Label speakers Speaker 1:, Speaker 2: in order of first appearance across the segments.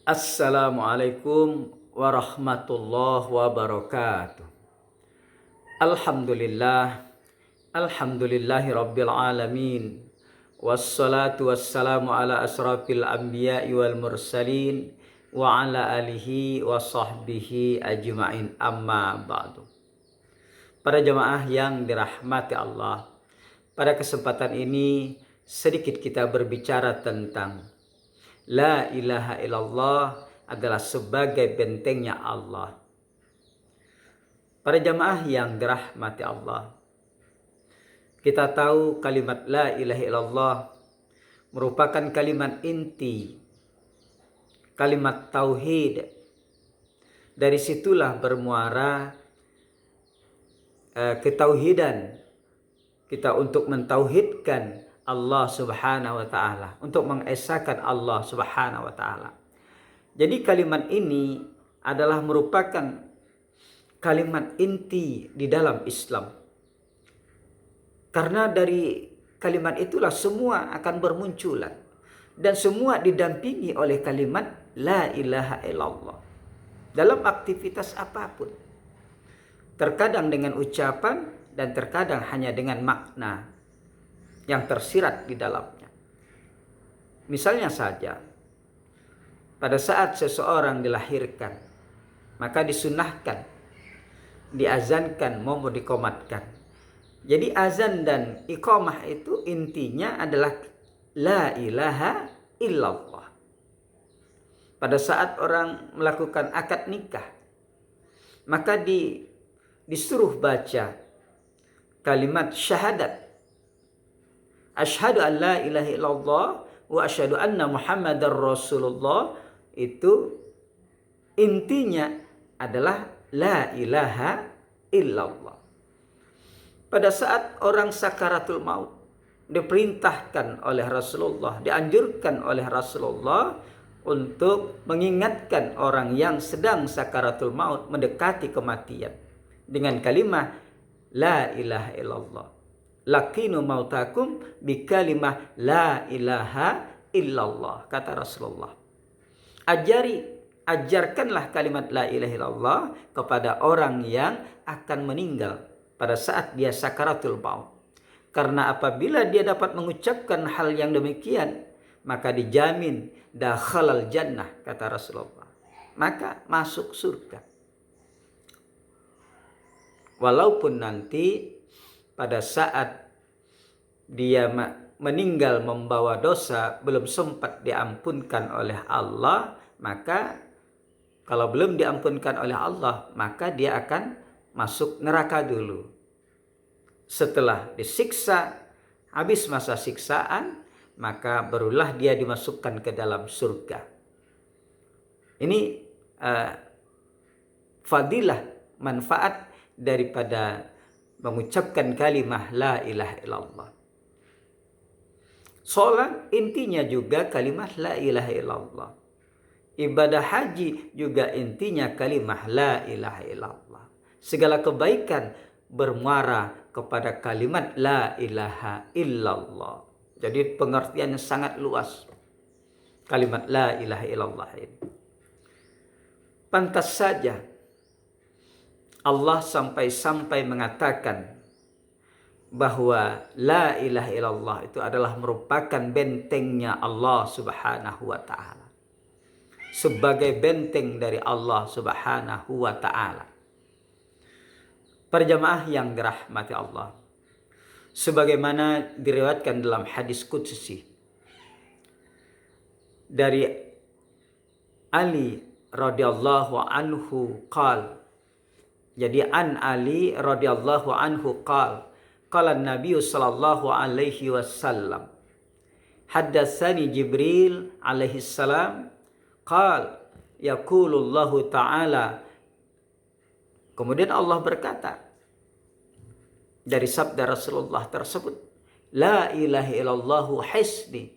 Speaker 1: Assalamualaikum warahmatullahi wabarakatuh. Alhamdulillah, alhamdulillahi rabbil alamin. Wassalatu wassalamu ala asrafil anbiya'i wal mursalin wa ala alihi wa sahbihi ajma'in, amma ba'du. Para jemaah yang dirahmati Allah, pada kesempatan ini sedikit kita berbicara tentang La ilaha illallah adalah sebagai bentengnya Allah. Para jamaah yang dirahmati Allah, kita tahu kalimat La ilaha illallah merupakan kalimat inti, kalimat tauhid. Dari situlah bermuara ketauhidan kita untuk mentauhidkan Allah subhanahu wa ta'ala, untuk mengesahkan Allah subhanahu wa ta'ala. Jadi kalimat ini adalah merupakan kalimat inti di dalam Islam. Karena dari kalimat itulah semua akan bermunculan. Dan semua didampingi oleh kalimat La ilaha illallah. Dalam aktivitas apapun. Terkadang dengan ucapan dan terkadang hanya dengan makna yang tersirat di dalamnya. Misalnya saja, pada saat seseorang dilahirkan, maka disunahkan, diazankan maupun dikomatkan. Jadi azan dan iqamah itu intinya adalah La ilaha illallah. Pada saat orang melakukan akad nikah, maka disuruh baca kalimat syahadat. Asyhadu an la ilaha illallah wa asyhadu anna Muhammadar Rasulullah, itu intinya adalah la ilaha illallah. Pada saat orang sakaratul maut, diperintahkan oleh Rasulullah, dianjurkan oleh Rasulullah untuk mengingatkan orang yang sedang sakaratul maut, mendekati kematian, dengan kalimat la ilaha illallah. Lakinu mautakum bikalimah la ilaha illallah, kata Rasulullah. Ajarkanlah kalimat la ilaha illallah kepada orang yang akan meninggal pada saat dia sakaratul maut. Karena apabila dia dapat mengucapkan hal yang demikian, maka dijamin dakhalal jannah, kata Rasulullah. Maka masuk surga. Walaupun nanti pada saat dia meninggal membawa dosa belum sempat diampunkan oleh Allah, maka kalau belum diampunkan oleh Allah, maka dia akan masuk neraka dulu. Setelah disiksa, habis masa siksaan, maka barulah dia dimasukkan ke dalam surga. Ini fadilah, manfaat daripada mengucapkan kalimah la ilaha illallah. Salat intinya juga kalimat la ilaha illallah. Ibadah haji juga intinya kalimah la ilaha illallah. Segala kebaikan bermuara kepada kalimat la ilaha illallah. Jadi pengertiannya sangat luas. Kalimat la ilaha illallah ini. Pantas saja Allah sampai-sampai mengatakan bahwa la ilaha illallah itu adalah merupakan bentengnya Allah subhanahu wa ta'ala. Sebagai benteng dari Allah subhanahu wa ta'ala. Para jamaah yang dirahmati Allah, sebagaimana diriwayatkan dalam hadis qudsi dari Ali radhiyallahu anhu qala, jadi an Ali radhiyallahu anhu qala Nabi sallallahu alaihi wasallam haddatsani Jibril alaihi salam qala yaqulullahu ta'ala. Kemudian Allah berkata dari sabda Rasulullah tersebut, la ilaha illallahu hisni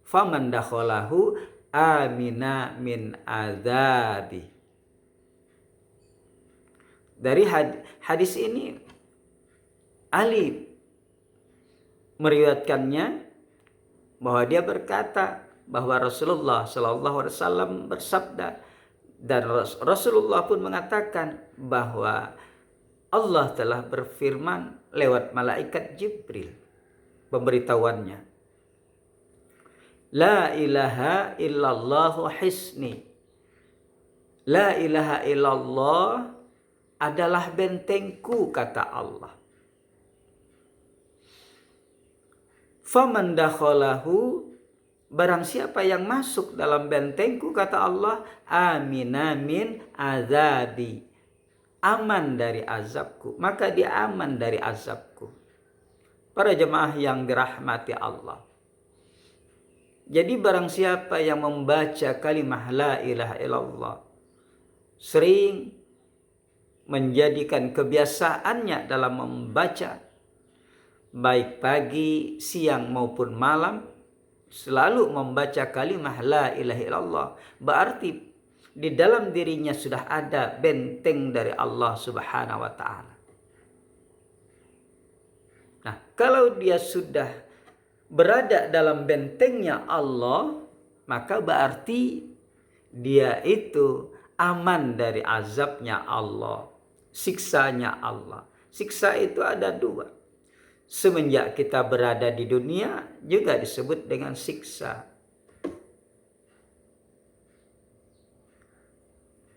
Speaker 1: faman dakhalahu amina min adzabi. Dari hadis ini Ali meriwayatkannya bahwa dia berkata bahwa Rasulullah Shallallahu Alaihi Wasallam bersabda, dan Rasulullah pun mengatakan bahwa Allah telah berfirman lewat malaikat Jibril, pemberitahuannya, La ilaha illallahu hisni. La ilaha illallah adalah bentengku, kata Allah. Faman dakhalahu, barang siapa yang masuk dalam bentengku, kata Allah, amina min azabi, aman dari azabku, maka dia aman dari azabku. Para jemaah yang dirahmati Allah, jadi barang siapa yang membaca kalimah la ilaha illallah, sering menjadikan kebiasaannya dalam membaca, baik pagi, siang maupun malam, selalu membaca kalimah la ilaha illallah, berarti di dalam dirinya sudah ada benteng dari Allah Subhanahu wa taala. Nah, kalau dia sudah berada dalam bentengnya Allah, maka berarti dia itu aman dari azabnya Allah, siksanya Allah. Siksa itu ada dua. Semenjak kita berada di dunia juga disebut dengan siksa.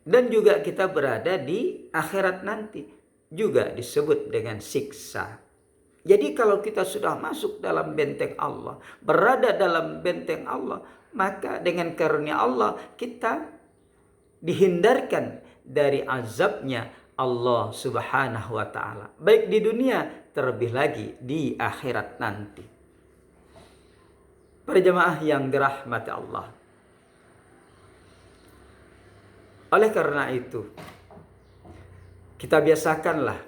Speaker 1: Dan juga kita berada di akhirat nanti juga disebut dengan siksa. Jadi kalau kita sudah masuk dalam benteng Allah, berada dalam benteng Allah, maka dengan karunia Allah kita dihindarkan dari azabnya Allah Subhanahu wa taala, baik di dunia terlebih lagi di akhirat nanti. Para jemaah yang dirahmati Allah, oleh karena itu kita biasakanlah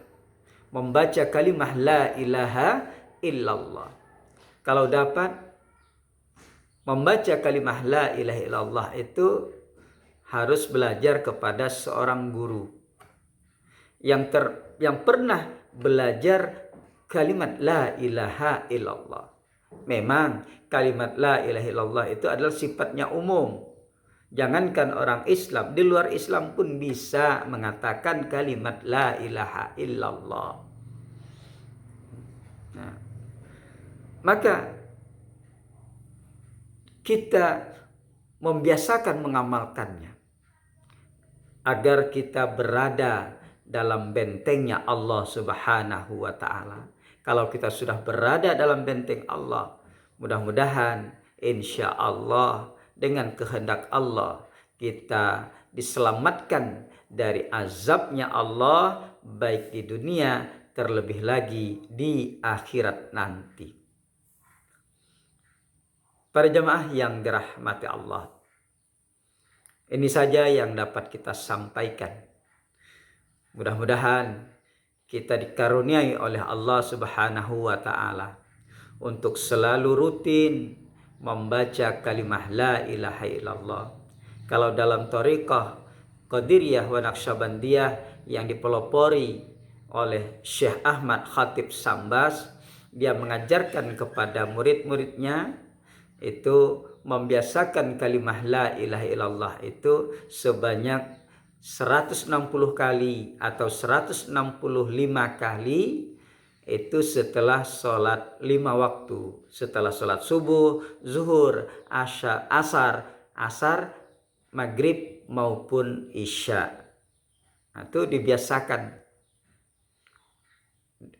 Speaker 1: membaca kalimah la ilaha illallah. Kalau dapat membaca kalimah la ilaha illallah itu harus belajar kepada seorang guru yang pernah belajar kalimat la ilaha illallah. Memang kalimat la ilaha illallah itu adalah sifatnya umum. Jangankan orang Islam, di luar Islam pun bisa mengatakan kalimat la ilaha illallah. Nah, maka kita membiasakan mengamalkannya agar kita berada dalam bentengnya Allah Subhanahu wa taala. Kalau kita sudah berada dalam benteng Allah, mudah-mudahan insya Allah dengan kehendak Allah kita diselamatkan dari azabnya Allah, baik di dunia terlebih lagi di akhirat nanti. Para jemaah yang dirahmati Allah, ini saja yang dapat kita sampaikan. Mudah-mudahan kita dikaruniai oleh Allah Subhanahu wa taala untuk selalu rutin membaca kalimah la ilaha illallah. Kalau dalam thariqah Qadiriyah wa Naqsyabandiyah yang dipelopori oleh Syekh Ahmad Khatib Sambas, dia mengajarkan kepada murid-muridnya itu membiasakan kalimah la ilaha illallah itu sebanyak 160 kali atau 165 kali, itu setelah sholat 5 waktu, setelah sholat subuh, zuhur, asar, maghrib maupun isya. Nah, itu dibiasakan.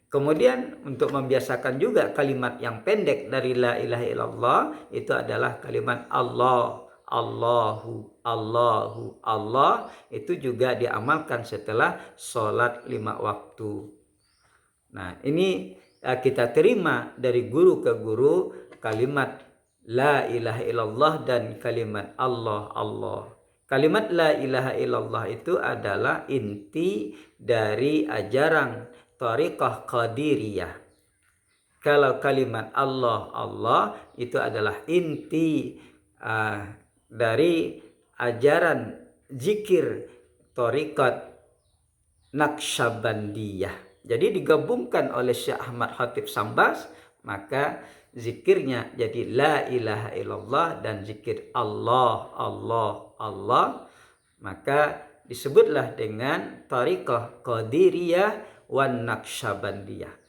Speaker 1: Kemudian untuk membiasakan juga kalimat yang pendek dari la ilaha illallah itu adalah kalimat Allah, Allahu, Allahu, Allah, itu juga diamalkan setelah sholat 5 waktu. Nah, ini kita terima dari guru ke guru kalimat la ilaha illallah dan kalimat Allah, Allah. Kalimat la ilaha illallah itu adalah inti dari ajaran thariqah Qadiriyah. Kalau kalimat Allah, Allah itu adalah inti dari ajaran zikir thariqat Naqsyabandiyah. Jadi digabungkan oleh Syekh Ahmad Khatib Sambas, maka zikirnya jadi la ilaha illallah dan zikir Allah, Allah, Allah, maka disebutlah dengan tariqah Qadiriyah wan Naqsyabandiyah.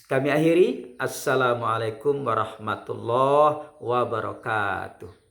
Speaker 1: Kami akhiri. Assalamualaikum warahmatullahi wabarakatuh.